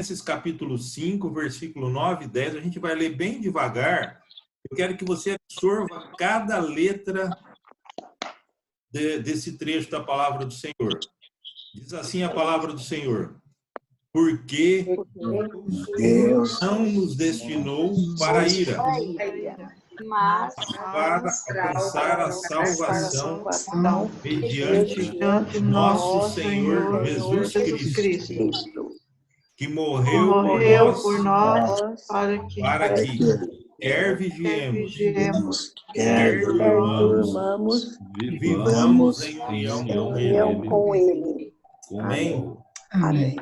Tessalonicenses capítulo 5, versículo 9 e 10. A gente vai ler bem devagar. Eu quero que você absorva cada letra desse trecho da palavra do Senhor. Diz assim a palavra do Senhor: porque Deus não nos destinou para a ira, mas para alcançar a salvação mediante nosso Senhor Jesus Cristo, que morreu por nós para que quer vigiemos, quer dormamos, vivamos em união com Ele. Amém? Amém.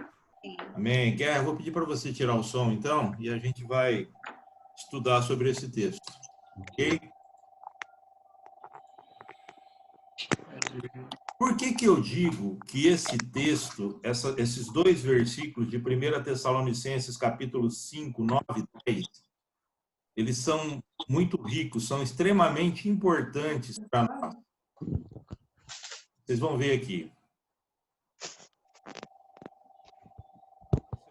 Amém. Vou pedir para você tirar o som, então, e a gente vai estudar sobre esse texto. Ok? Por que eu digo que esse texto, esses dois versículos de 1 Tessalonicenses, capítulo 5, 9 e 10, eles são muito ricos, são extremamente importantes para nós. Vocês vão ver aqui. Esse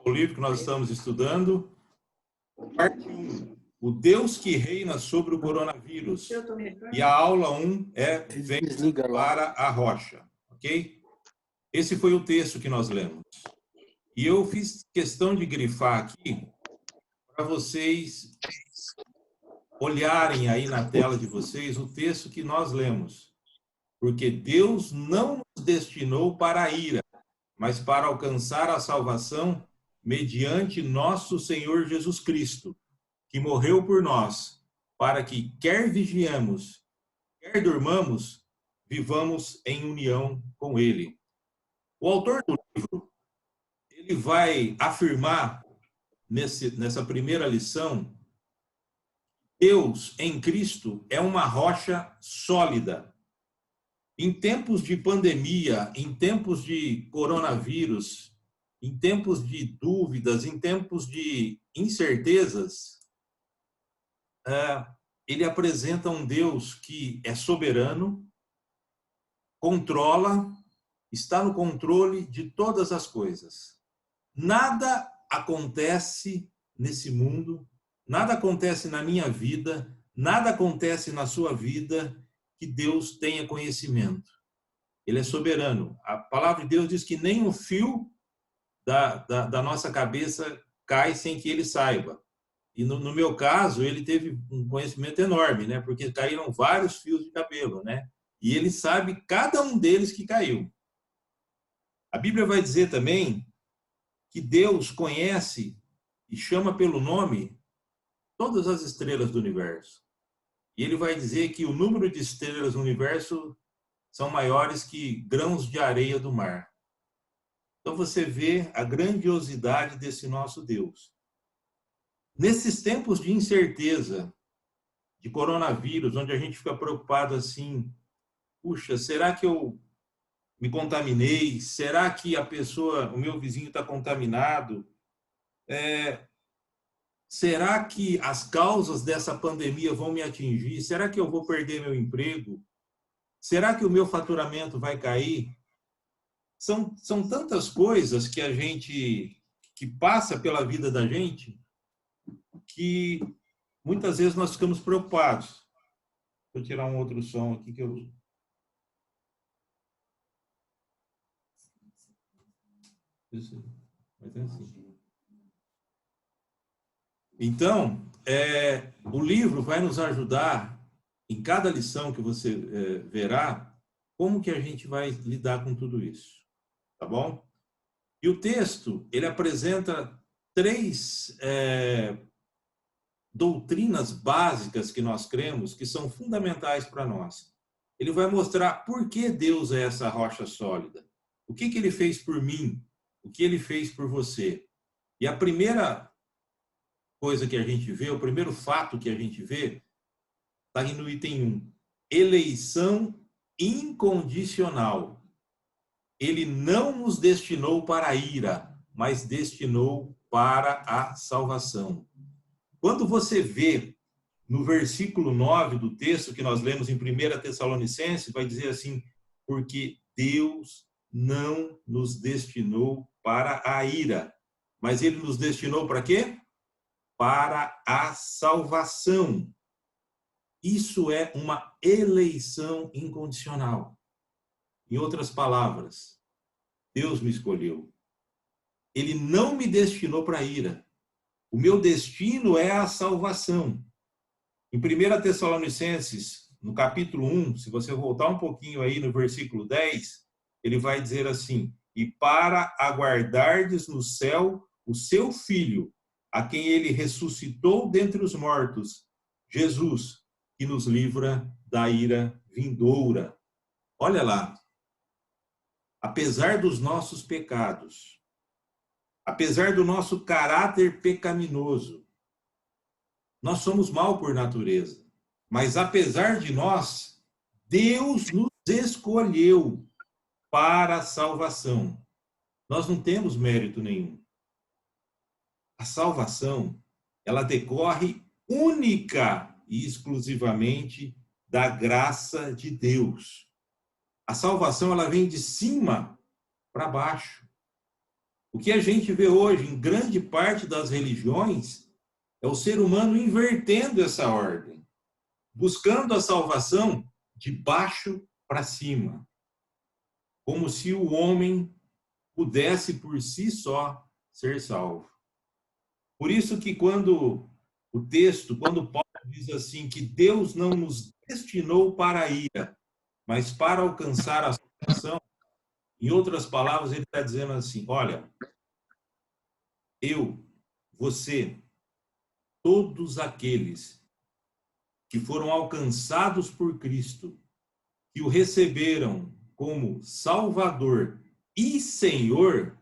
é o livro que nós estamos estudando. Parte 1. O Deus que reina sobre o coronavírus. E a aula 1 é Venha para a rocha. Ok? Esse foi o texto que nós lemos. E eu fiz questão de grifar aqui para vocês olharem aí na tela de vocês o texto que nós lemos. Porque Deus não nos destinou para a ira, mas para alcançar a salvação mediante nosso Senhor Jesus Cristo, que morreu por nós, para que quer vigiemos, quer dormamos, vivamos em união com Ele. O autor do livro, ele vai afirmar nessa primeira lição, Deus em Cristo é uma rocha sólida. Em tempos de pandemia, em tempos de coronavírus, em tempos de dúvidas, em tempos de incertezas, ele apresenta um Deus que é soberano, controla, está no controle de todas as coisas. Nada acontece nesse mundo, nada acontece na minha vida, nada acontece na sua vida que Deus tenha conhecimento. Ele é soberano. A palavra de Deus diz que nem um fio da nossa cabeça cai sem que ele saiba. E no meu caso, ele teve um conhecimento enorme, né? Porque caíram vários fios de cabelo, né? E ele sabe cada um deles que caiu. A Bíblia vai dizer também que Deus conhece e chama pelo nome todas as estrelas do universo. E ele vai dizer que o número de estrelas no universo são maiores que grãos de areia do mar. Então você vê a grandiosidade desse nosso Deus. Nesses tempos de incerteza, de coronavírus, onde a gente fica preocupado assim, puxa, será que eu me contaminei? Será que o meu vizinho está contaminado? Será que as causas dessa pandemia vão me atingir? Será que eu vou perder meu emprego? Será que o meu faturamento vai cair? São tantas coisas que passa pela vida da gente, que muitas vezes nós ficamos preocupados. Vou tirar um outro som aqui que eu... Então, o livro vai nos ajudar, em cada lição que você verá, como que a gente vai lidar com tudo isso. Tá bom? E o texto, ele apresenta 3 doutrinas básicas que nós cremos, que são fundamentais para nós. Ele vai mostrar por que Deus é essa rocha sólida. O que ele fez por mim? O que ele fez por você? E a primeira coisa que a gente vê, o primeiro fato que a gente vê, está aí no item 1. Eleição incondicional. Ele não nos destinou para a ira, mas destinou para a salvação. Quando você vê no versículo 9 do texto que nós lemos em 1 Tessalonicenses, vai dizer assim, porque Deus não nos destinou para a ira, Mas ele nos destinou para quê? Para a salvação. Isso é uma eleição incondicional. Em outras palavras, Deus me escolheu. Ele não me destinou para a ira. O meu destino é a salvação. Em 1 Tessalonicenses, no capítulo 1, se você voltar um pouquinho aí no versículo 10, ele vai dizer assim: e para aguardardes no céu o seu Filho, a quem ele ressuscitou dentre os mortos, Jesus, que nos livra da ira vindoura. Olha lá, apesar dos nossos pecados, apesar do nosso caráter pecaminoso, nós somos mal por natureza. Mas apesar de nós, Deus nos escolheu para a salvação. Nós não temos mérito nenhum. A salvação, ela decorre única e exclusivamente da graça de Deus. A salvação, ela vem de cima para baixo. O que a gente vê hoje em grande parte das religiões é o ser humano invertendo essa ordem, buscando a salvação de baixo para cima, como se o homem pudesse por si só ser salvo. Por isso que quando Paulo diz assim, que Deus não nos destinou para a ira, mas para alcançar a salvação, em outras palavras, ele está dizendo assim, olha, eu, você, todos aqueles que foram alcançados por Cristo, que o receberam como Salvador e Senhor,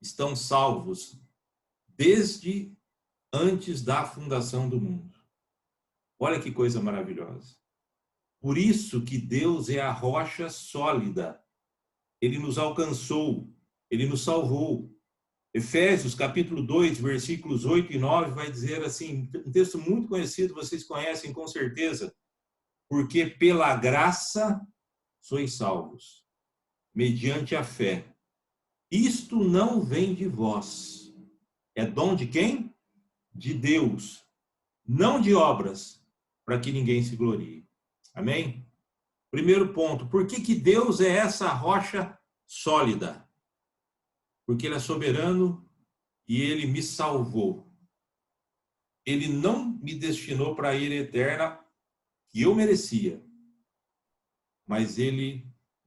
estão salvos desde antes da fundação do mundo. Olha que coisa maravilhosa. Por isso que Deus é a rocha sólida. Ele nos alcançou, ele nos salvou. Efésios, capítulo 2, versículos 8 e 9, vai dizer assim, um texto muito conhecido, vocês conhecem com certeza, porque pela graça sois salvos, mediante a fé. Isto não vem de vós. É dom de quem? De Deus. Não de obras, para que ninguém se glorie. Amém? Primeiro ponto, por que Deus é essa rocha sólida? Porque ele é soberano e ele me salvou. Ele não me destinou para a ira eterna que eu merecia. Mas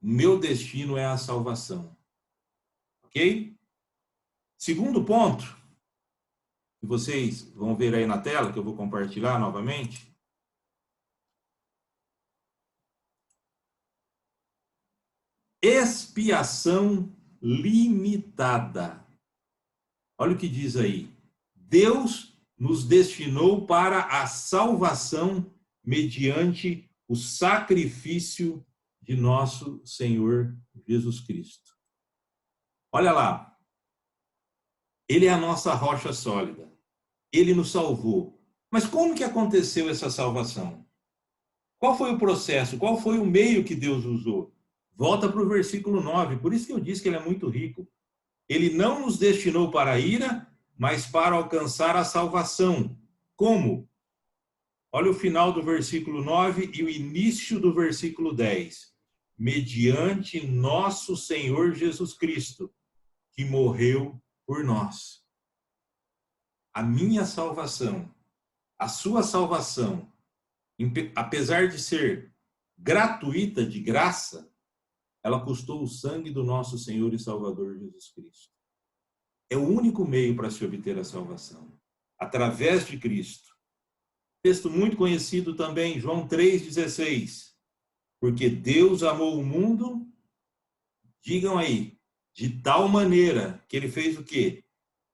meu destino é a salvação. Ok? Segundo ponto, que vocês vão ver aí na tela, que eu vou compartilhar novamente. Expiação limitada. Olha o que diz aí. Deus nos destinou para a salvação mediante o sacrifício de nosso Senhor Jesus Cristo. Olha lá. Ele é a nossa rocha sólida. Ele nos salvou. Mas como que aconteceu essa salvação? Qual foi o processo? Qual foi o meio que Deus usou? Volta para o versículo 9. Por isso que eu disse que ele é muito rico. Ele não nos destinou para a ira, mas para alcançar a salvação. Como? Olha o final do versículo 9 e o início do versículo 10. Mediante nosso Senhor Jesus Cristo, que morreu por nós. A minha salvação, a sua salvação, apesar de ser gratuita, de graça, ela custou o sangue do nosso Senhor e Salvador Jesus Cristo. É o único meio para se obter a salvação, através de Cristo. Texto muito conhecido também, João 3,16. Porque Deus amou o mundo, digam aí, de tal maneira que ele fez o quê?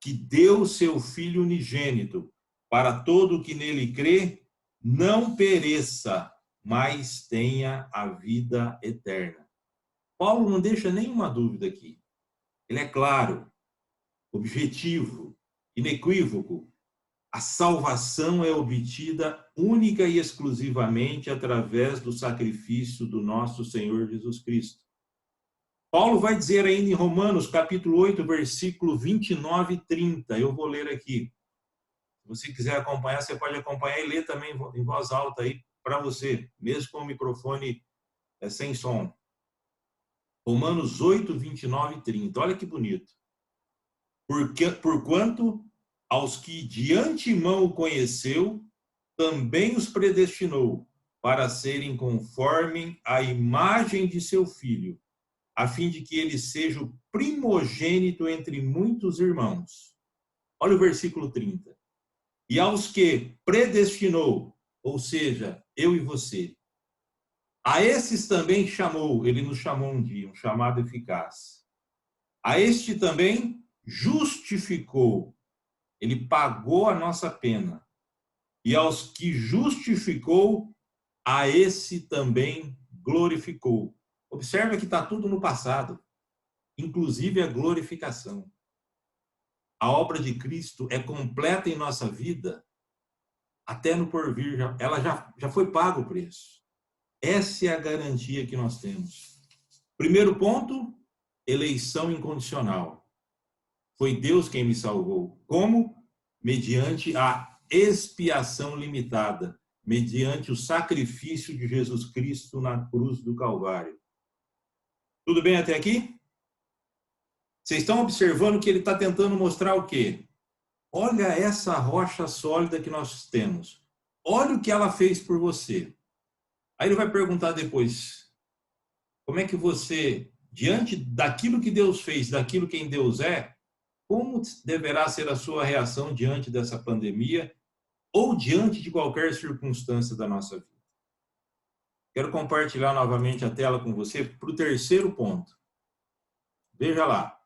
Que deu seu Filho unigênito, para todo o que nele crê, não pereça, mas tenha a vida eterna. Paulo não deixa nenhuma dúvida aqui. Ele é claro, objetivo, inequívoco. A salvação é obtida única e exclusivamente através do sacrifício do nosso Senhor Jesus Cristo. Paulo vai dizer ainda em Romanos, capítulo 8, versículo 29 e 30. Eu vou ler aqui. Se você quiser acompanhar, você pode acompanhar e ler também em voz alta aí para você, mesmo com o microfone sem som. Romanos 8, 29 e 30. Olha que bonito. Porquanto aos que de antemão o conheceu, também os predestinou para serem conforme a imagem de seu Filho, a fim de que ele seja o primogênito entre muitos irmãos. Olha o versículo 30. E aos que predestinou, ou seja, eu e você, a esses também chamou, ele nos chamou um dia, um chamado eficaz. A este também justificou, ele pagou a nossa pena. E aos que justificou, a esse também glorificou. Observa que está tudo no passado, inclusive a glorificação. A obra de Cristo é completa em nossa vida, até no porvir, ela já foi pago o preço. Essa é a garantia que nós temos. Primeiro ponto, eleição incondicional. Foi Deus quem me salvou. Como? Mediante a expiação limitada, mediante o sacrifício de Jesus Cristo na cruz do Calvário. Tudo bem até aqui? Vocês estão observando que ele está tentando mostrar o quê? Olha essa rocha sólida que nós temos. Olha o que ela fez por você. Aí ele vai perguntar depois, como é que você, diante daquilo que Deus fez, daquilo quem Deus é, como deverá ser a sua reação diante dessa pandemia ou diante de qualquer circunstância da nossa vida? Quero compartilhar novamente a tela com você para o terceiro ponto. Veja lá.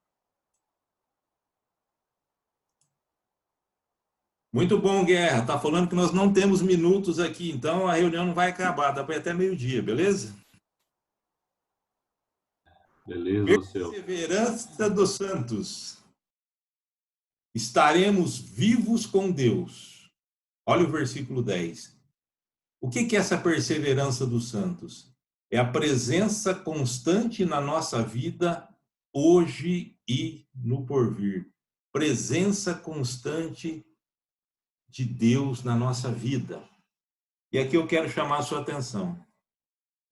Muito bom, Guerra. Está falando que nós não temos minutos aqui, então a reunião não vai acabar, dá para ir até meio-dia, beleza? Beleza, seu. Perseverança dos santos. Estaremos vivos com Deus. Olha o versículo 10. O que é essa perseverança dos santos? É a presença constante na nossa vida, hoje e no porvir. Presença constante de Deus na nossa vida. E aqui eu quero chamar a sua atenção.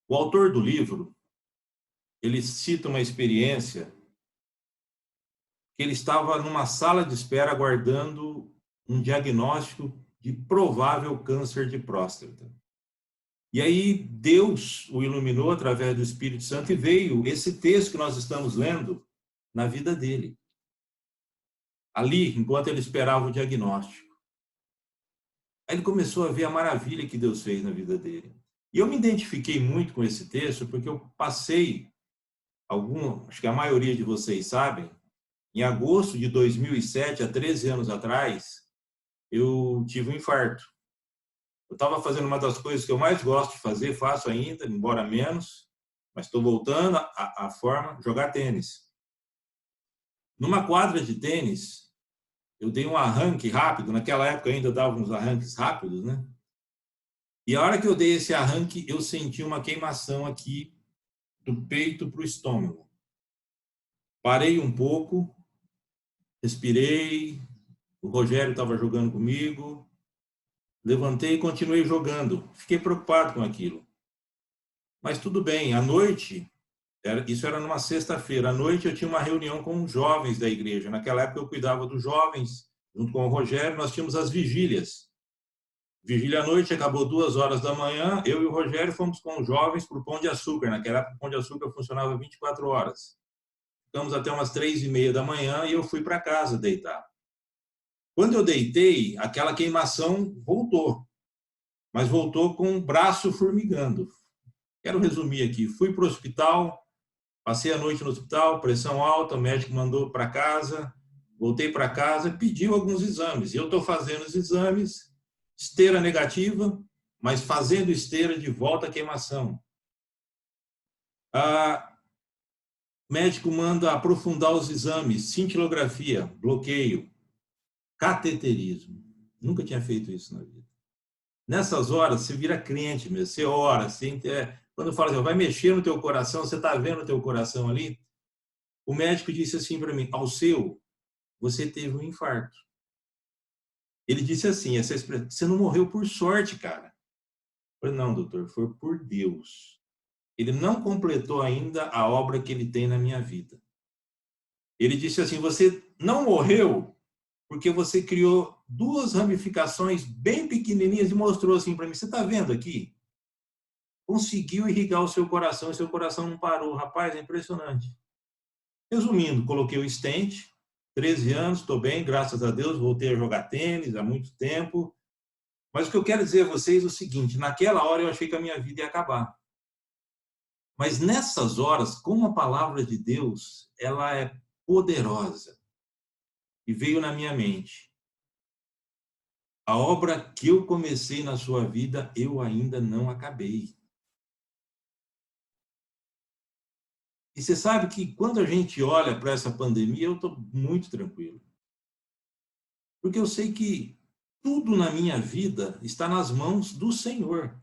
O autor do livro, ele cita uma experiência que ele estava numa sala de espera aguardando um diagnóstico de provável câncer de próstata. E aí Deus o iluminou através do Espírito Santo e veio esse texto que nós estamos lendo na vida dele. Ali, enquanto ele esperava o diagnóstico. Aí ele começou a ver a maravilha que Deus fez na vida dele. E eu me identifiquei muito com esse texto porque eu passei, acho que a maioria de vocês sabem, em agosto de 2007, há 13 anos atrás, eu tive um infarto. Eu estava fazendo uma das coisas que eu mais gosto de fazer, faço ainda, embora menos, mas estou voltando à forma, jogar tênis. Numa quadra de tênis, eu dei um arranque rápido, naquela época ainda dava uns arranques rápidos, né? E a hora que eu dei esse arranque, eu senti uma queimação aqui do peito para o estômago. Parei um pouco, respirei, o Rogério estava jogando comigo, levantei e continuei jogando. Fiquei preocupado com aquilo. Mas tudo bem, à noite, isso era numa sexta-feira, à noite eu tinha uma reunião com os jovens da igreja. Naquela época eu cuidava dos jovens, junto com o Rogério, nós tínhamos as vigílias. Vigília à noite, acabou 2h da manhã, eu e o Rogério fomos com os jovens para o Pão de Açúcar. Naquela época o Pão de Açúcar funcionava 24 horas. Ficamos até umas 3h30 da manhã e eu fui para casa deitar. Quando eu deitei, aquela queimação voltou, mas voltou com o braço formigando. Quero resumir aqui. Fui para o hospital, passei a noite no hospital, pressão alta, o médico mandou para casa, voltei para casa, pediu alguns exames. Eu estou fazendo os exames, esteira negativa, mas fazendo esteira de volta à queimação. O médico manda aprofundar os exames, cintilografia, bloqueio, cateterismo. Nunca tinha feito isso na vida. Nessas horas, você vira crente mesmo, você ora, assim, quando fala assim, vai mexer no teu coração, você está vendo o teu coração ali? O médico disse assim para mim: Alceu, você teve um infarto. Ele disse assim, essa expressão: você não morreu por sorte, cara. Eu falei: não, doutor, foi por Deus. Ele não completou ainda a obra que ele tem na minha vida. Ele disse assim: você não morreu porque você criou duas ramificações bem pequenininhas e mostrou assim para mim: você está vendo aqui? Conseguiu irrigar o seu coração e seu coração não parou. Rapaz, é impressionante. Resumindo, coloquei o stent, 13 anos, estou bem, graças a Deus, voltei a jogar tênis há muito tempo. Mas o que eu quero dizer a vocês é o seguinte: naquela hora eu achei que a minha vida ia acabar. Mas nessas horas, como a palavra de Deus, ela é poderosa. E veio na minha mente: a obra que eu comecei na sua vida, eu ainda não acabei. E você sabe que quando a gente olha para essa pandemia, eu estou muito tranquilo. Porque eu sei que tudo na minha vida está nas mãos do Senhor.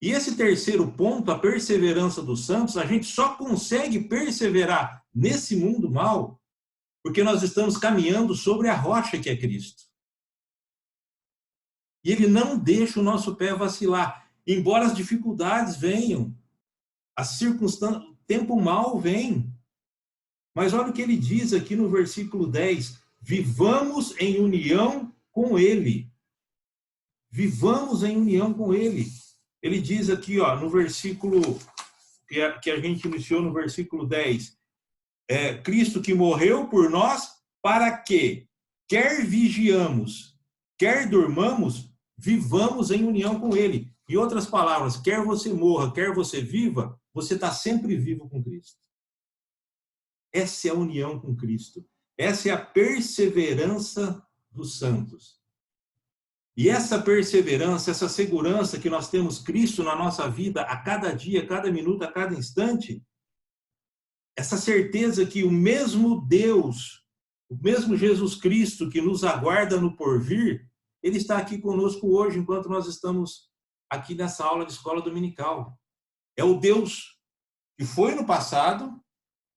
E esse terceiro ponto, a perseverança dos santos, a gente só consegue perseverar nesse mundo mal porque nós estamos caminhando sobre a rocha que é Cristo. E Ele não deixa o nosso pé vacilar. Embora as dificuldades venham, as circunstâncias, o tempo mal vem. Mas olha o que ele diz aqui no versículo 10. Vivamos em união com Ele. Vivamos em união com Ele. Ele diz aqui, ó, no versículo que a gente iniciou no versículo 10. Cristo que morreu por nós para que, quer vigiamos, quer durmamos, vivamos em união com Ele. Em outras palavras, quer você morra, quer você viva, você está sempre vivo com Cristo. Essa é a união com Cristo. Essa é a perseverança dos santos. E essa perseverança, essa segurança que nós temos Cristo na nossa vida a cada dia, a cada minuto, a cada instante, essa certeza que o mesmo Deus, o mesmo Jesus Cristo que nos aguarda no porvir, Ele está aqui conosco hoje, enquanto nós estamos aqui nessa aula de escola dominical. É o Deus que foi no passado,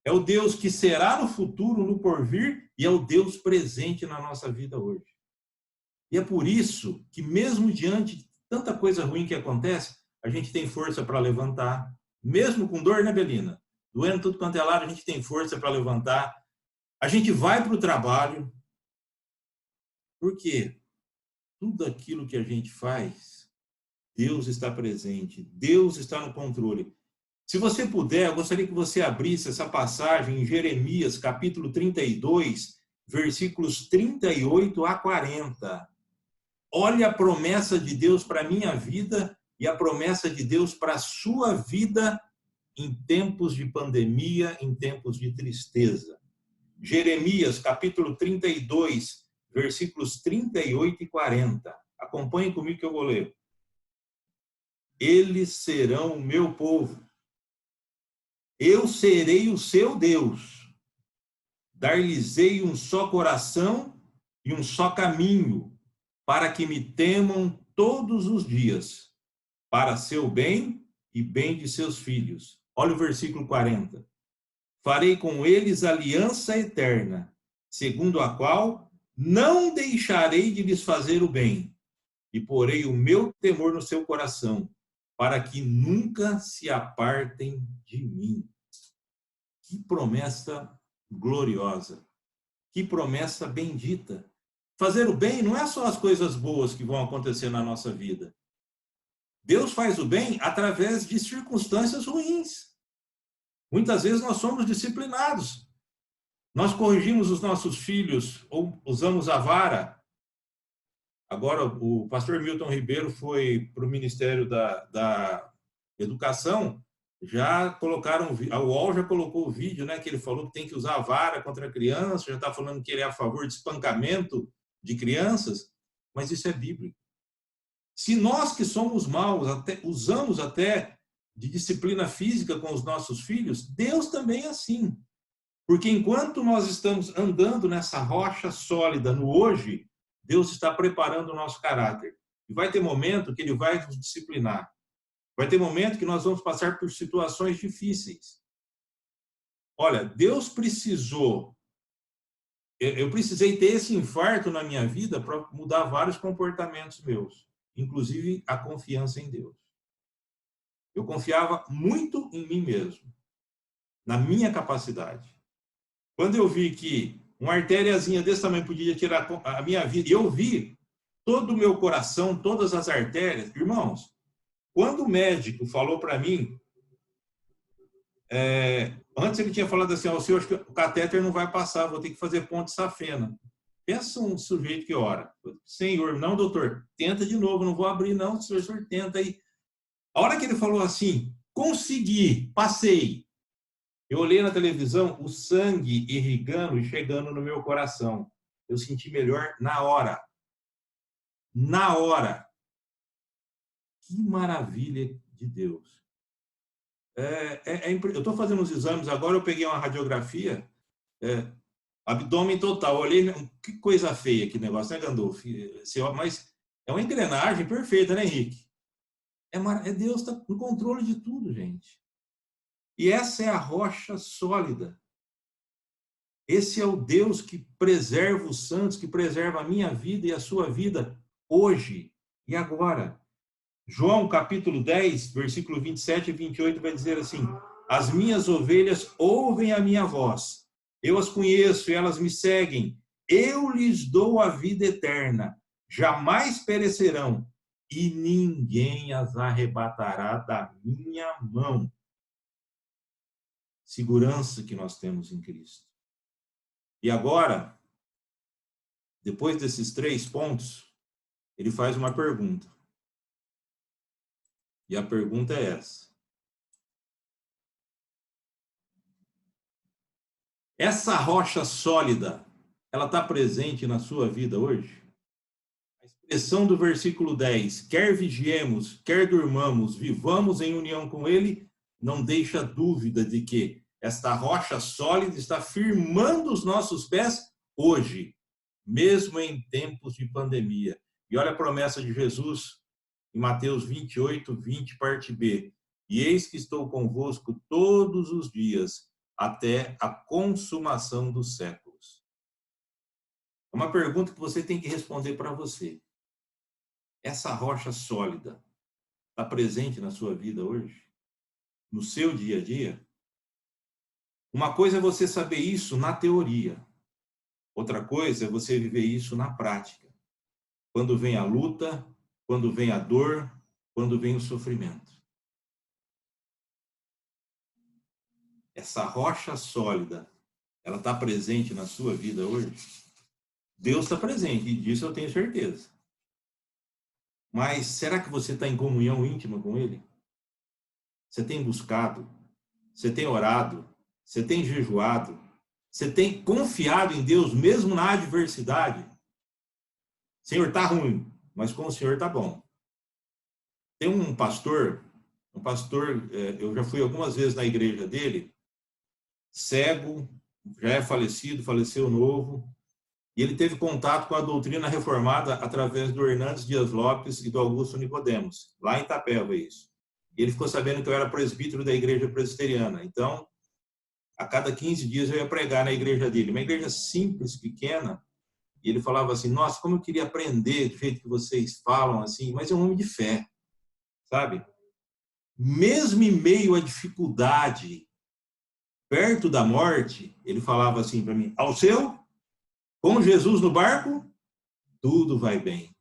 é o Deus que será no futuro, no porvir, e é o Deus presente na nossa vida hoje. E é por isso que, mesmo diante de tanta coisa ruim que acontece, a gente tem força para levantar, mesmo com dor, né, Belina? Doendo tudo quanto é lado, a gente tem força para levantar. A gente vai para o trabalho. Por quê? Tudo aquilo que a gente faz, Deus está presente, Deus está no controle. Se você puder, eu gostaria que você abrisse essa passagem em Jeremias, capítulo 32, versículos 38 a 40. Olha a promessa de Deus para a minha vida e a promessa de Deus para a sua vida em tempos de pandemia, em tempos de tristeza. Jeremias, capítulo 32, versículos 38 e 40. Acompanhe comigo que eu vou ler. Eles serão o meu povo. Eu serei o seu Deus. Dar-lhes-ei um só coração e um só caminho, para que me temam todos os dias, para seu bem e bem de seus filhos. Olha o versículo 40. Farei com eles aliança eterna, segundo a qual não deixarei de lhes fazer o bem, e porei o meu temor no seu coração, para que nunca se apartem de mim. Que promessa gloriosa, que promessa bendita. Fazer o bem não é só as coisas boas que vão acontecer na nossa vida. Deus faz o bem através de circunstâncias ruins. Muitas vezes nós somos disciplinados. Nós corrigimos os nossos filhos ou usamos a vara. Agora, o pastor Milton Ribeiro foi para o Ministério da Educação, já colocaram, a UOL já colocou o vídeo, né, que ele falou que tem que usar a vara contra a criança, já está falando que ele é a favor de espancamento de crianças, mas isso é bíblico. Se nós que somos maus usamos até de disciplina física com os nossos filhos, Deus também é assim. Porque enquanto nós estamos andando nessa rocha sólida no hoje, Deus está preparando o nosso caráter. E vai ter momento que Ele vai nos disciplinar. Vai ter momento que nós vamos passar por situações difíceis. Olha, Deus precisou, eu precisei ter esse infarto na minha vida para mudar vários comportamentos meus, inclusive a confiança em Deus. Eu confiava muito em mim mesmo, na minha capacidade. Quando eu vi que uma artériazinha desse tamanho podia tirar a minha vida, e eu vi todo o meu coração, todas as artérias, irmãos, quando o médico falou para mim, antes ele tinha falado assim, senhor, acho que o catéter não vai passar, vou ter que fazer ponte safena. Pensa um sujeito que ora, senhor, não, doutor, tenta de novo, não vou abrir não, senhor, tenta aí. A hora que ele falou assim, consegui, passei, eu olhei na televisão, o sangue irrigando e chegando no meu coração. Eu senti melhor na hora. Na hora. Que maravilha de Deus. Eu estou fazendo uns exames agora, eu peguei uma radiografia, abdômen total. Eu olhei, que coisa feia que negócio, né, Gandolfo? Mas é uma engrenagem perfeita, né, Henrique? Deus está no controle de tudo, gente. E essa é a rocha sólida. Esse é o Deus que preserva os santos, que preserva a minha vida e a sua vida hoje e agora. João, capítulo 10, versículo 27 e 28, vai dizer assim, as minhas ovelhas ouvem a minha voz, eu as conheço e elas me seguem, eu lhes dou a vida eterna, jamais perecerão e ninguém as arrebatará da minha mão. Segurança que nós temos em Cristo. E agora, depois desses 3 pontos, ele faz uma pergunta. E a pergunta é essa. Essa rocha sólida, ela está presente na sua vida hoje? A expressão do versículo 10, quer vigiemos, quer durmamos, vivamos em união com ele, não deixa dúvida de que esta rocha sólida está firmando os nossos pés hoje, mesmo em tempos de pandemia. E olha a promessa de Jesus em Mateus 28, 20, parte B. E eis que estou convosco todos os dias, até a consumação dos séculos. É uma pergunta que você tem que responder para você. Essa rocha sólida está presente na sua vida hoje? No seu dia a dia? Uma coisa é você saber isso na teoria. Outra coisa é você viver isso na prática. Quando vem a luta, quando vem a dor, quando vem o sofrimento. Essa rocha sólida, ela está presente na sua vida hoje? Deus está presente, e disso eu tenho certeza. Mas será que você está em comunhão íntima com Ele? Você tem buscado? Você tem orado? Você tem jejuado? Você tem confiado em Deus mesmo na adversidade? Senhor, está ruim, mas com o Senhor está bom. Tem um pastor, eu já fui algumas vezes na igreja dele, cego, já é falecido, faleceu novo, e ele teve contato com a doutrina reformada através do Hernandes Dias Lopes e do Augusto Nicodemos, lá em Itapeva, isso. E ele ficou sabendo que eu era presbítero da igreja presbiteriana, então, a cada 15 dias eu ia pregar na igreja dele, uma igreja simples, pequena, e ele falava assim, nossa, como eu queria aprender do jeito que vocês falam, assim, mas é um homem de fé, sabe? Mesmo em meio à dificuldade, perto da morte, ele falava assim para mim, Alceu, com Jesus no barco, tudo vai bem.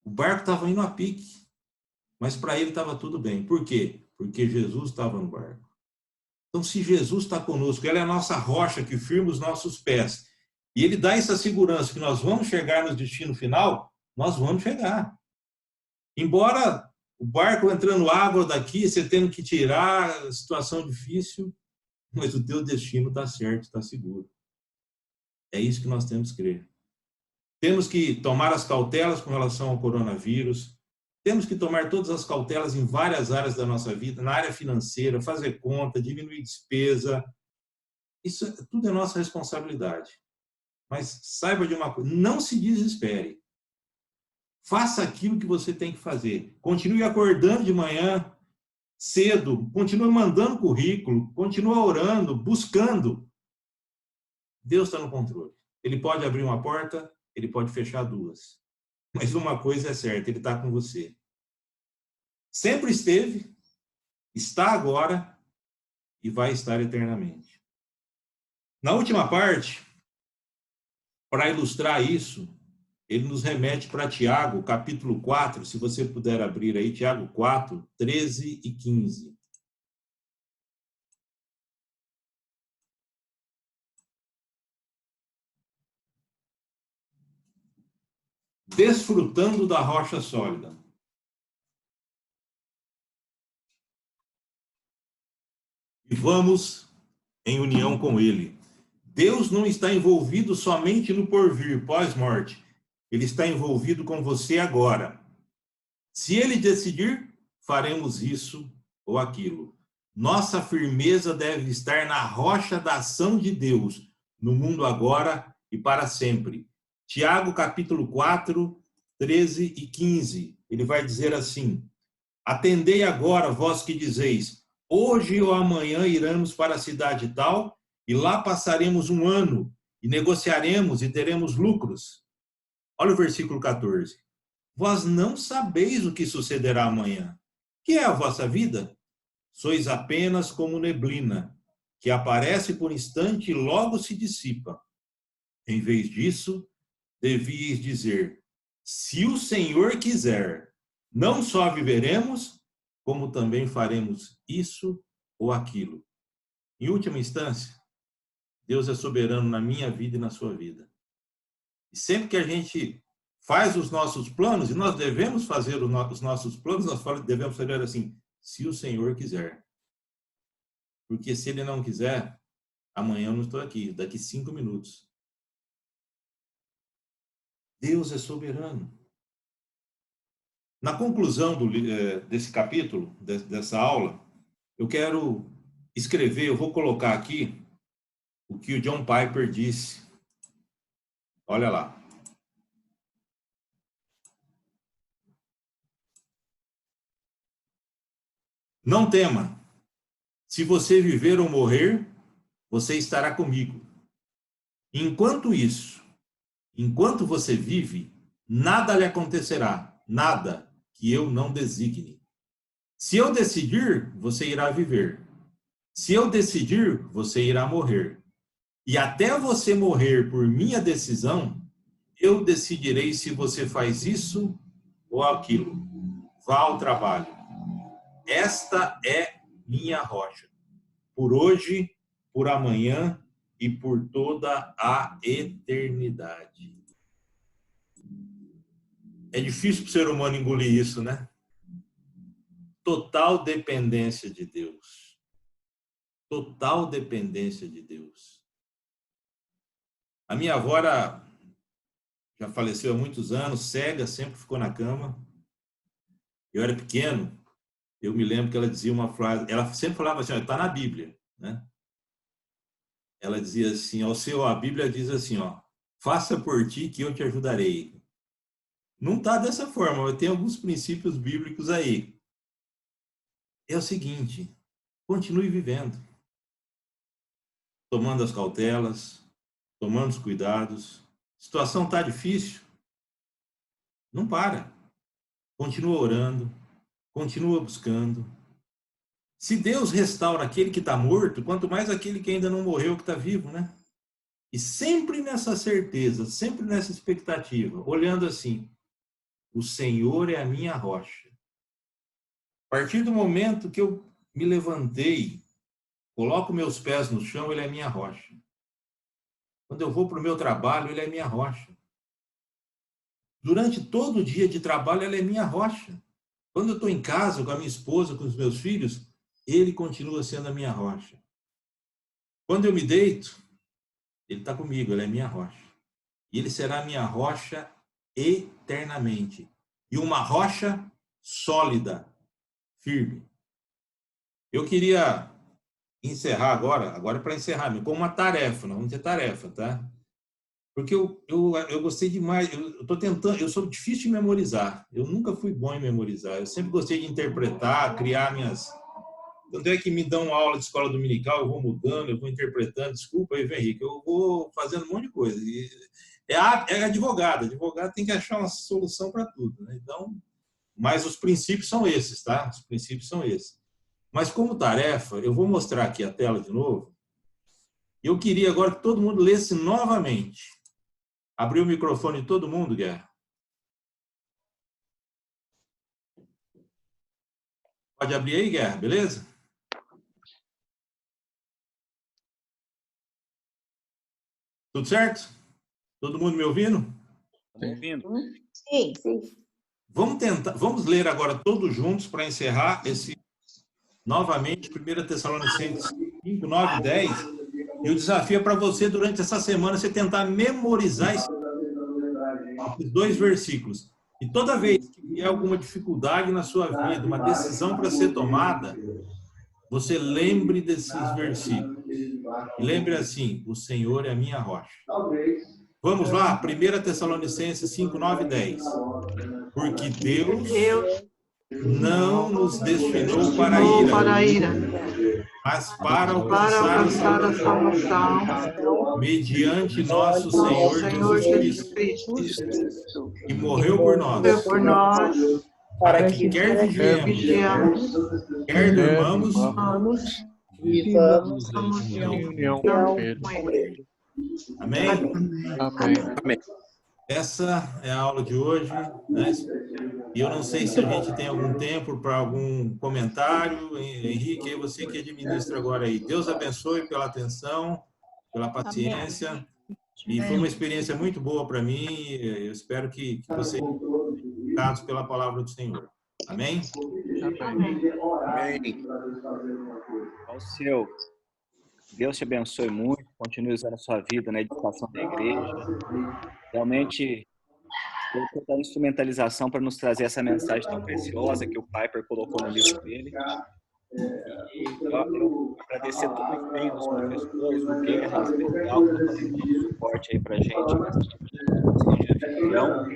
O barco estava indo a pique, mas para ele estava tudo bem. Por quê? Porque Jesus estava no barco. Então, se Jesus está conosco, ele é a nossa rocha que firma os nossos pés, e ele dá essa segurança que nós vamos chegar no destino final, nós vamos chegar. Embora o barco entrando água daqui, você tendo que tirar, situação difícil, mas o teu destino está certo, está seguro. É isso que nós temos que crer. Temos que tomar as cautelas com relação ao coronavírus, temos que tomar todas as cautelas em várias áreas da nossa vida, na área financeira, fazer conta, diminuir despesa. Isso tudo é nossa responsabilidade. Mas saiba de uma coisa, não se desespere. Faça aquilo que você tem que fazer. Continue acordando de manhã, cedo, continue mandando currículo, continue orando, buscando. Deus está no controle. Ele pode abrir uma porta, ele pode fechar duas. Mas uma coisa é certa, ele está com você. Sempre esteve, está agora e vai estar eternamente. Na última parte, para ilustrar isso, ele nos remete para Tiago, capítulo 4, se você puder abrir aí, Tiago 4, 13 e 15. Desfrutando da rocha sólida. E vamos em união com ele. Deus não está envolvido somente no porvir, pós-morte. Ele está envolvido com você agora. Se ele decidir, faremos isso ou aquilo. Nossa firmeza deve estar na rocha da ação de Deus, no mundo agora e para sempre. Tiago, capítulo 4, 13 e 15. Ele vai dizer assim: atendei agora, vós que dizeis, hoje ou amanhã iremos para a cidade tal, e lá passaremos um ano, e negociaremos e teremos lucros. Olha o versículo 14. Vós não sabeis o que sucederá amanhã. Que é a vossa vida? Sois apenas como neblina, que aparece por instante e logo se dissipa. Em vez disso, devíeis dizer, se o Senhor quiser, não só viveremos, como também faremos isso ou aquilo. Em última instância, Deus é soberano na minha vida e na sua vida. E sempre que a gente faz os nossos planos, e nós devemos fazer os nossos planos, nós devemos fazer assim, se o Senhor quiser. Porque se Ele não quiser, amanhã eu não estou aqui, daqui 5 minutos. Deus é soberano. Na conclusão desse capítulo, dessa aula, eu quero escrever, eu vou colocar aqui o que o John Piper disse. Olha lá. Não tema. Se você viver ou morrer, você estará comigo. Enquanto isso, enquanto você vive, nada lhe acontecerá, nada que eu não designe. Se eu decidir, você irá viver. Se eu decidir, você irá morrer. E até você morrer por minha decisão, eu decidirei se você faz isso ou aquilo. Vá ao trabalho. Esta é minha rocha. Por hoje, por amanhã e por toda a eternidade. É difícil para o ser humano engolir isso, né? Total dependência de Deus. Total dependência de Deus. A minha avó já faleceu há muitos anos, cega, sempre ficou na cama. Eu era pequeno, eu me lembro que ela dizia uma frase, ela sempre falava assim, está na Bíblia, né? Ela dizia assim, a Bíblia diz assim, faça por ti que eu te ajudarei. Não está dessa forma, mas tem alguns princípios bíblicos aí. É o seguinte, continue vivendo, tomando as cautelas, tomando os cuidados. A situação está difícil? Não para. Continua orando, continua buscando. Se Deus restaura aquele que está morto, quanto mais aquele que ainda não morreu, que está vivo, né? E sempre nessa certeza, sempre nessa expectativa, olhando assim, o Senhor é a minha rocha. A partir do momento que eu me levantei, coloco meus pés no chão, Ele é a minha rocha. Quando eu vou para o meu trabalho, Ele é a minha rocha. Durante todo o dia de trabalho, Ele é a minha rocha. Quando eu estou em casa, com a minha esposa, com os meus filhos, Ele continua sendo a minha rocha. Quando eu me deito, Ele está comigo, Ele é a minha rocha. E Ele será a minha rocha eternamente. E uma rocha sólida, firme. Eu queria encerrar agora é para encerrar, com uma tarefa, não vamos ter tarefa, tá? Porque eu gostei demais, eu estou tentando, eu sou difícil de memorizar, eu nunca fui bom em memorizar, eu sempre gostei de interpretar, criar Tanto é que me dão uma aula de escola dominical, eu vou mudando, eu vou interpretando. Desculpa aí, Henrique, eu vou fazendo um monte de coisa. É advogado. Advogado tem que achar uma solução para tudo, né? Então, mas os princípios são esses, tá? Os princípios são esses. Mas como tarefa, eu vou mostrar aqui a tela de novo. Eu queria agora que todo mundo lesse novamente. Abriu o microfone de todo mundo, Guerra? Pode abrir aí, Guerra, beleza? Tudo certo? Todo mundo me ouvindo? Me ouvindo? Sim, sim. Vamos ler agora todos juntos para encerrar esse novamente 1 Tessalonicenses 5, 9 e 10. E o desafio é para você, durante essa semana, você tentar memorizar esses 2 versículos. E toda vez que vier alguma dificuldade na sua vida, uma decisão para ser tomada, você lembre desses versículos. E lembre assim: o Senhor é a minha rocha. Vamos lá, 1 Tessalonicenses 5, 9 e 10. Porque Deus não nos destinou para a ira, mas para alcançar a salvação mediante nosso Senhor Jesus Cristo, que morreu por nós, para que quer vigiemos, quer durmamos, Vivamos em união com Ele. Amém? Amém. Essa é a aula de hoje, né? E eu não sei se a gente tem algum tempo para algum comentário. Henrique, é você que administra agora aí. Deus abençoe pela atenção, pela paciência. E foi uma experiência muito boa para mim. Eu espero que vocês sejam edificados pela palavra do Senhor. Amém? Amém. Ao seu. Deus te abençoe muito. Continue usando a sua vida na edificação da igreja. Realmente, toda a instrumentalização para nos trazer essa mensagem tão preciosa que o Piper colocou no livro dele. E eu agradecer todo o empenho dos professores, do Guerra em especial, que está fazendo todo o suporte aí para a gente nessa função de anfitrião.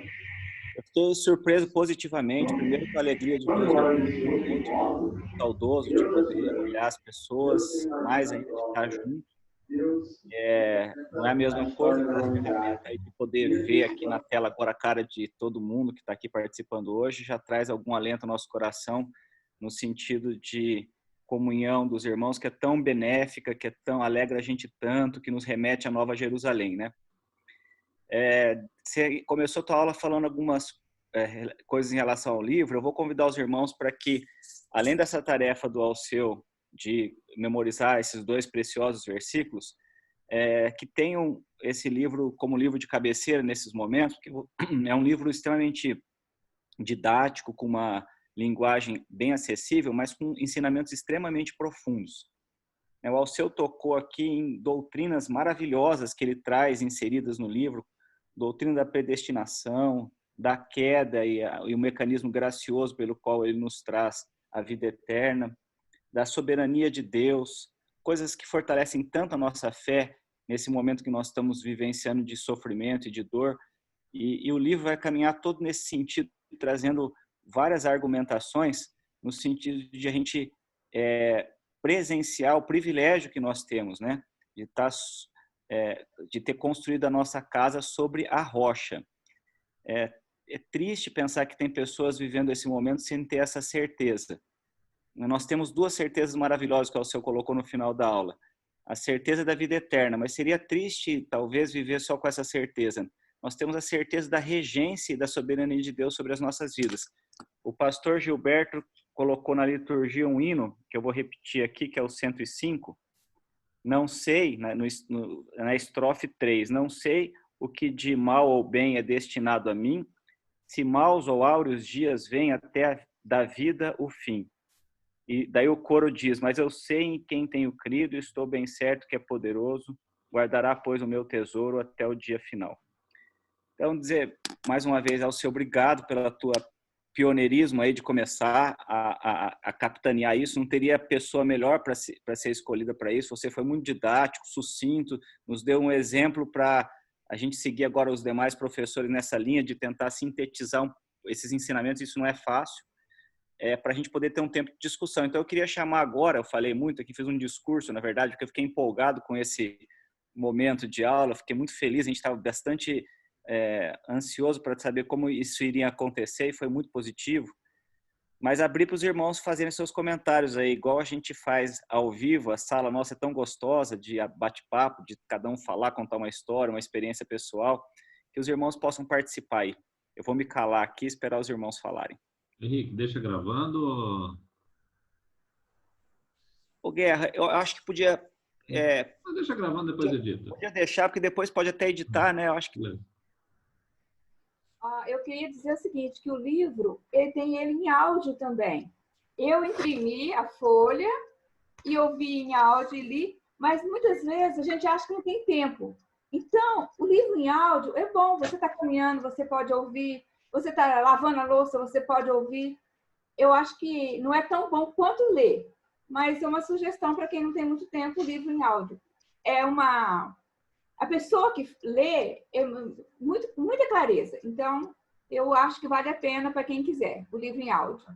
Eu fiquei surpreso positivamente, primeiro com a alegria de ver os irmãos, saudoso de poder olhar as pessoas, mais ainda de estar junto. Não é a mesma coisa, mas essa ferramenta aí de poder ver aqui na tela agora a cara de todo mundo que está aqui participando hoje já traz algum alento ao nosso coração, no sentido de comunhão dos irmãos, que é tão benéfica, que é tão alegra a gente tanto, que nos remete à Nova Jerusalém, né? Você começou a tua aula falando algumas coisas em relação ao livro. Eu vou convidar os irmãos para que, além dessa tarefa do Alceu de memorizar esses 2 preciosos versículos, que tenham esse livro como livro de cabeceira nesses momentos, porque é um livro extremamente didático, com uma linguagem bem acessível, mas com ensinamentos extremamente profundos. O Alceu tocou aqui em doutrinas maravilhosas que ele traz inseridas no livro, doutrina da predestinação, da queda e o mecanismo gracioso pelo qual ele nos traz a vida eterna, da soberania de Deus, coisas que fortalecem tanto a nossa fé nesse momento que nós estamos vivenciando de sofrimento e de dor. E o livro vai caminhar todo nesse sentido, trazendo várias argumentações no sentido de a gente presenciar o privilégio que nós temos, né? De ter construído a nossa casa sobre a rocha. É triste pensar que tem pessoas vivendo esse momento sem ter essa certeza. Nós temos 2 certezas maravilhosas que o Alceu colocou no final da aula. A certeza da vida eterna, mas seria triste, talvez, viver só com essa certeza. Nós temos a certeza da regência e da soberania de Deus sobre as nossas vidas. O pastor Gilberto colocou na liturgia um hino, que eu vou repetir aqui, que é o 105. Não sei, na estrofe 3, não sei o que de mal ou bem é destinado a mim, se maus ou áureos dias vêm até da vida o fim. E daí o coro diz, mas eu sei em quem tenho crido e estou bem certo que é poderoso, guardará, pois, o meu tesouro até o dia final. Então, dizer, mais uma vez, Alceu, obrigado pela tua pioneirismo aí de começar a capitanear isso. Não teria pessoa melhor para ser escolhida para isso. Você foi muito didático, sucinto, nos deu um exemplo para a gente seguir agora os demais professores nessa linha de tentar sintetizar esses ensinamentos. Isso não é fácil. para a gente poder ter um tempo de discussão. Então, eu queria chamar agora, eu falei muito aqui, fiz um discurso, na verdade, porque eu fiquei empolgado com esse momento de aula, fiquei muito feliz, a gente estava bastante ansioso para saber como isso iria acontecer, e foi muito positivo. Mas abrir para os irmãos fazerem seus comentários aí, igual a gente faz ao vivo, a sala nossa é tão gostosa, de bate-papo, de cada um falar, contar uma história, uma experiência pessoal, que os irmãos possam participar aí. Eu vou me calar aqui e esperar os irmãos falarem. Henrique, deixa gravando ou... Ô, Guerra, eu acho que podia... Deixa gravando, depois edita. Podia deixar, porque depois pode até editar, né? Eu acho que... Eu queria dizer o seguinte, que o livro, ele tem ele em áudio também. Eu imprimi a folha e ouvi em áudio e li, mas muitas vezes a gente acha que não tem tempo. Então, o livro em áudio é bom, você está caminhando, você pode ouvir, você está lavando a louça, você pode ouvir. Eu acho que não é tão bom quanto ler, mas é uma sugestão para quem não tem muito tempo, o livro em áudio. A pessoa que lê é muita clareza. Então, eu acho que vale a pena para quem quiser, o livro em áudio.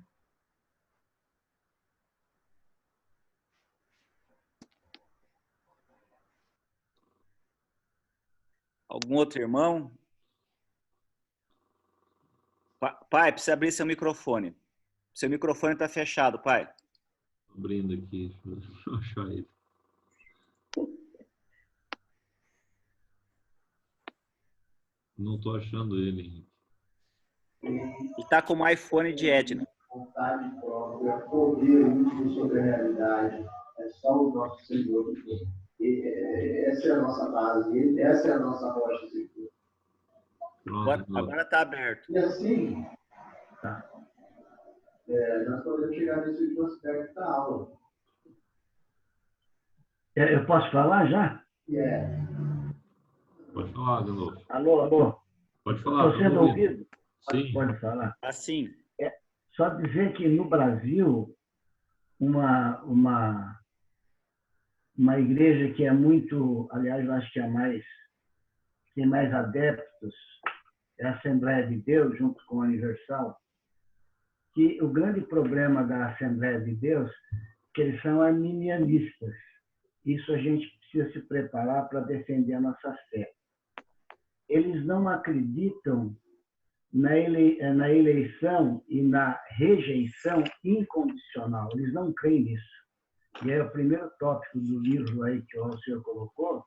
Algum outro irmão? Pai, precisa abrir seu microfone. Seu microfone está fechado, pai. Abrindo aqui, deixa eu achar ele. Não estou achando ele, Henrique. Ele está com o iPhone de Edna. Vontade própria, poder útil sobre a realidade. É só o nosso Senhor que tem. Essa é a nossa base, essa é a nossa rocha segura. Agora está aberto. E assim, nós podemos chegar nesse último aspecto da aula. Eu posso falar já? Pode falar, de novo. Alô? Pode falar. Estou sendo ouvido? Sim. Pode falar. Assim. Só dizer que no Brasil, uma igreja que é muito, aliás, eu acho que tem mais adeptos, é a Assembleia de Deus, junto com a Universal, que o grande problema da Assembleia de Deus é que eles são arminianistas. Isso a gente precisa se preparar para defender a nossa fé. Eles não acreditam na eleição e na rejeição incondicional. Eles não creem nisso. E é o primeiro tópico do livro aí que o senhor colocou,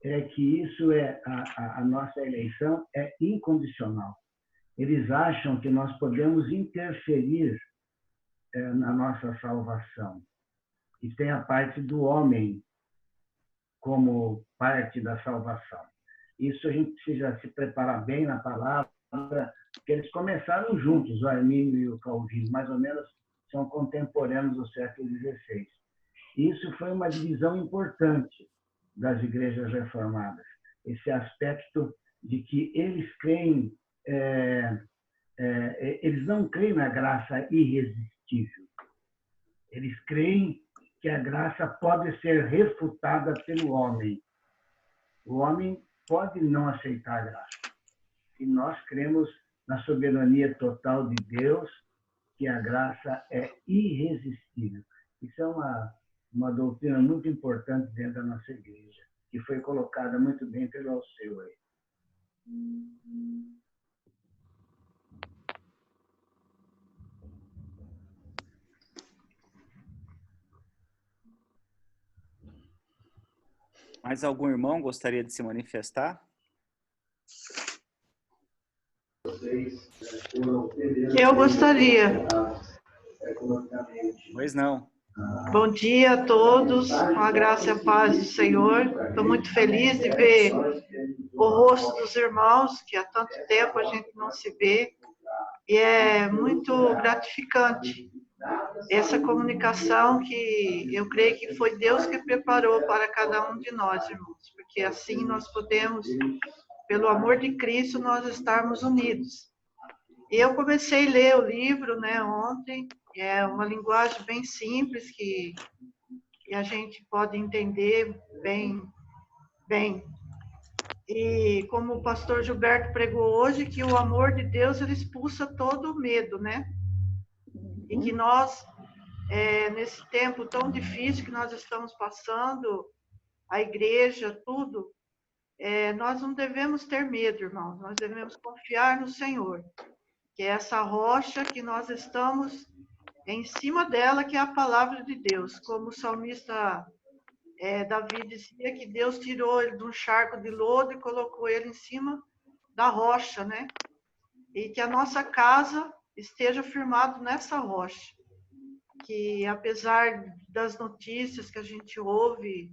é que isso a nossa eleição é incondicional. Eles acham que nós podemos interferir na nossa salvação. E tem a parte do homem como parte da salvação. Isso a gente precisa se preparar bem na palavra, porque eles começaram juntos, o Armínio e o Calvino, mais ou menos são contemporâneos do século XVI. Isso foi uma divisão importante das igrejas reformadas, esse aspecto de que eles creem, eles não creem na graça irresistível, eles creem que a graça pode ser refutada pelo homem. O homem pode não aceitar a graça. E nós cremos na soberania total de Deus, que a graça é irresistível. Isso é uma doutrina muito importante dentro da nossa igreja, que foi colocada muito bem pelo Alceu aí. Mais algum irmão gostaria de se manifestar? Eu gostaria. Pois não. Bom dia a todos, com a graça e a paz do Senhor. Estou muito feliz de ver o rosto dos irmãos, que há tanto tempo a gente não se vê, e é muito gratificante essa comunicação que eu creio que foi Deus que preparou para cada um de nós, irmãos, porque assim nós podemos, pelo amor de Cristo, nós estarmos unidos. E eu comecei a ler o livro, ontem. É uma linguagem bem simples que a gente pode entender bem. E como o pastor Gilberto pregou hoje, que o amor de Deus ele expulsa todo o medo, e que nós, nesse tempo tão difícil que nós estamos passando, a igreja, tudo, nós não devemos ter medo, irmãos, nós devemos confiar no Senhor, que é essa rocha que nós estamos em cima dela, que é a palavra de Deus, como o salmista Davi dizia que Deus tirou ele de um charco de lodo e colocou ele em cima da rocha, né? E que a nossa casa esteja firmada nessa rocha, que apesar das notícias que a gente ouve,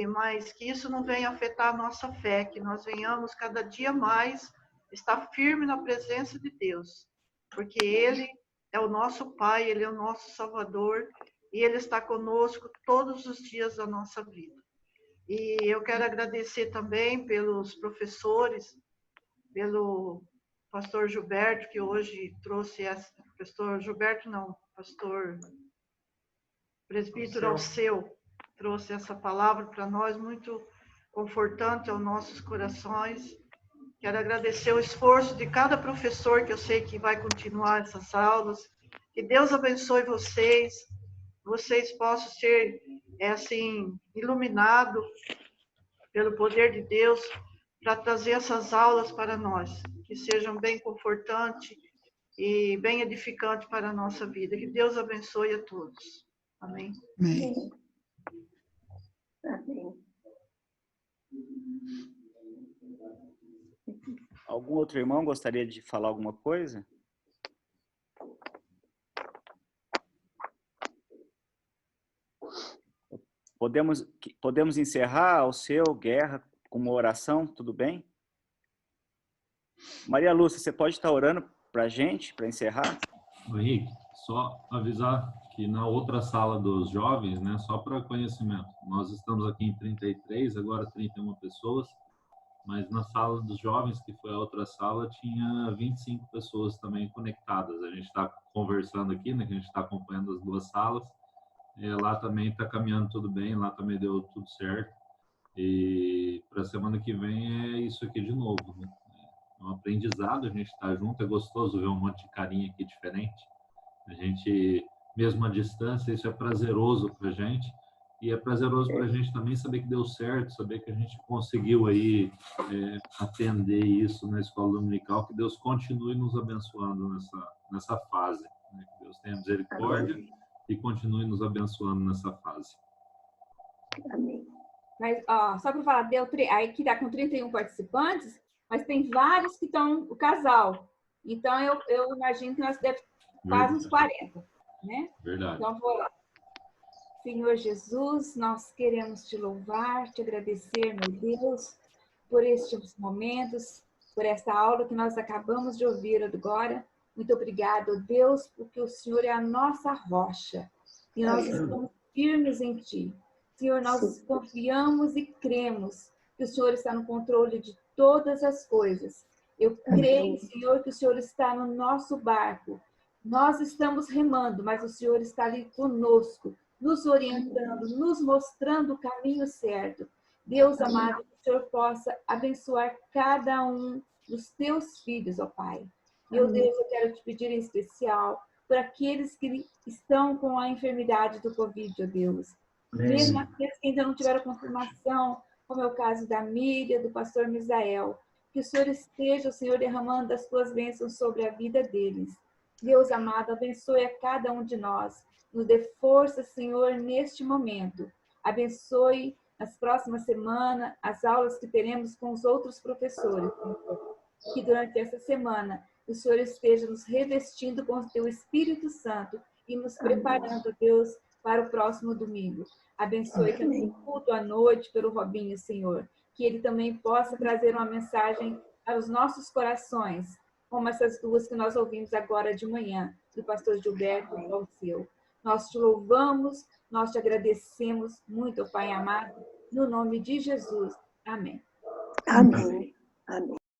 mas que isso não venha afetar a nossa fé, que nós venhamos cada dia mais estar firme na presença de Deus, porque Ele é o nosso Pai, Ele é o nosso Salvador, e Ele está conosco todos os dias da nossa vida. E eu quero agradecer também pelos professores, pelo pastor Gilberto, que hoje trouxe pastor Gilberto não, pastor presbítero Alceu, trouxe essa palavra para nós, muito confortante aos nossos corações. Quero agradecer o esforço de cada professor, que eu sei que vai continuar essas aulas. Que Deus abençoe vocês possam ser, assim, iluminados pelo poder de Deus para trazer essas aulas para nós, que sejam bem confortantes e bem edificantes para a nossa vida. Que Deus abençoe a todos. Amém. Amém. Amém. Algum outro irmão gostaria de falar alguma coisa? Podemos encerrar o seu Guerra com uma oração, tudo bem? Maria Lúcia, você pode estar orando para a gente, para encerrar? Henrique, só avisar que na outra sala dos jovens, né, só para conhecimento, nós estamos aqui em 33, agora 31 pessoas, mas na sala dos jovens, que foi a outra sala, tinha 25 pessoas também conectadas. A gente está conversando aqui, né, que a gente está acompanhando as duas salas. Lá também está caminhando tudo bem, lá também deu tudo certo. E para a semana que vem é isso aqui de novo, né? É um aprendizado, a gente está junto, é gostoso ver um monte de carinha aqui diferente. A gente, mesmo à distância, isso é prazeroso para a gente. E é prazeroso para a gente também saber que deu certo, saber que a gente conseguiu aí atender isso na escola dominical, que Deus continue nos abençoando nessa fase, né? Que Deus tenha misericórdia e continue nos abençoando nessa fase. Amém. Mas, só para falar, aí que está com 31 participantes, mas tem vários que estão o casal. Então, eu imagino que nós devemos quase uns 40, né? Verdade. Então, vou lá. Senhor Jesus, nós queremos te louvar, te agradecer, meu Deus, por estes momentos, por esta aula que nós acabamos de ouvir agora. Muito obrigado, Deus, porque o Senhor é a nossa rocha e nós estamos firmes em Ti. Senhor, nós confiamos e cremos que o Senhor está no controle de todas as coisas. Eu creio, Senhor, que o Senhor está no nosso barco. Nós estamos remando, mas o Senhor está ali conosco, nos orientando, nos mostrando o caminho certo. Deus amado, que o Senhor possa abençoar cada um dos teus filhos, ó Pai. Meu Deus, eu quero te pedir em especial por aqueles que estão com a enfermidade do Covid, ó Deus. Mesmo aqueles que ainda não tiveram confirmação, como é o caso da Miriam, do pastor Misael. Que o Senhor esteja, o Senhor, derramando as tuas bênçãos sobre a vida deles. Deus amado, abençoe a cada um de nós. Nos dê força, Senhor, neste momento. Abençoe nas próximas semanas as aulas que teremos com os outros professores. Que durante essa semana o Senhor esteja nos revestindo com o teu Espírito Santo e nos preparando, Deus, para o próximo domingo. Abençoe também o culto à noite pelo Robinho, Senhor. Que ele também possa trazer uma mensagem aos nossos corações, como essas duas que nós ouvimos agora de manhã, do pastor Gilberto e o seu. Nós te louvamos, nós te agradecemos muito, Pai amado, no nome de Jesus. Amém. Amém. Amém.